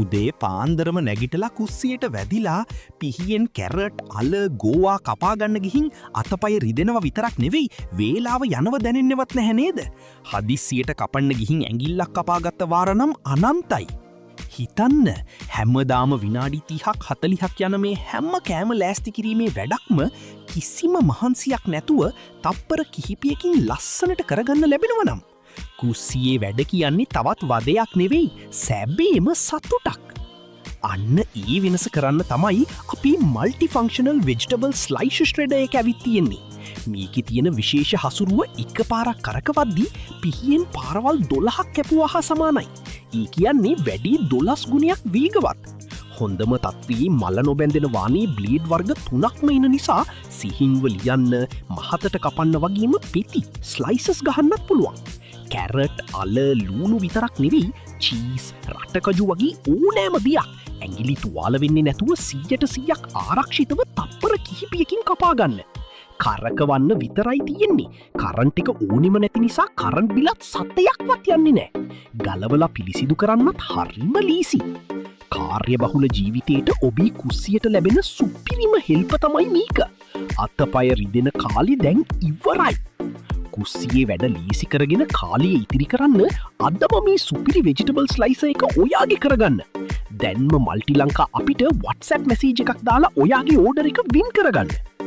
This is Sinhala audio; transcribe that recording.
උදේ පාන්දරම නැගිටලා කුස්සියට වැදිලා පිහියෙන් කැරට් අල ගෝවා කපා ගන්න ගිහින් අතපය රිදෙනවා විතරක් නෙවෙයි වේලාව යනව දැනෙන්නවත් නැහැ නේද? හදිස්සියට කපන්න ගිහින් ඇඟිල්ලක් කපාගත්ත වාර නම් අනන්තයි. හිතන්න හැමදාම විනාඩි 30ක් 40ක් යන මේ හැම කෑම ලෑස්ති කිරීමේ වැඩක්ම කිසිම මහන්සියක් නැතුව තප්පර කිහිපයකින් ලස්සනට කරගන්න ලැබෙනවා නම් කුස්සියේ වැඩ කියන්නේ තවත් වදයක් නෙවෙයි සැබේම සතුටක්. අන්න ඒ වෙනස කරන්න තමයි අපි මල්ටිෆන්ක්ෂනල් වෙජිටබල් ස්ලයිස් ශ්‍රෙඩර් එක ඇවිත් තියෙන්නේ. මේකේ තියෙන විශේෂ හසුරුව එකපාරක් කරකවද්දී පිහියෙන් පාරවල් 12ක් කැපුවා හා සමානයි. ඒ කියන්නේ වැඩි 12 ගුණයක් වේගවත්. හොඳම තත්ත්වයේ මල නොබැඳෙන වානේ බ්ලේඩ් වර්ග 3ක්ම ඉන නිසා සිහින්ව ලියන්න මහතට කපන්න වගේම පෙති ස්ලයිසස් ගහන්නත් පුළුවන්. කැරට් අල ලූණු විතරක් නෙවෙයි චීස් රටකජු වගේ ඕනෑම දෙයක් ඇඟිලි තුවාල වෙන්නේ නැතුව 100% ආරක්ෂිතව තප්පර කිහිපයකින් කපා ගන්න. කරකවන්න විතරයි තියෙන්නේ. කරන්ට් එක ඕනෙම නැති නිසා කරන්ට් බිලත් සතයක්වත් යන්නේ නැහැ. ගලවලා පිළිසිදු කරන්නත් හරිම ලීසි. කාර්යබහුල ජීවිතයට ඔබේ කුස්සියට ලැබෙන සුපිරිම හෙල්ප තමයි මේක. අතපය රිදෙන කාලේ දැන් ඉවරයි. කුස්සියේ වැඩ ලීසි කරගෙන කාලය ඉතිරි කරන්න අදම මේ සුපිරි වෙජිටබල් ස්ලයිසර් එක ඔයාගේ කරගන්න. දැන්ම මල්ටි ලංකා අපිට WhatsApp මැසේජ් එකක් දාලා ඔයාගේ ඕඩර් එක වින් කරගන්න.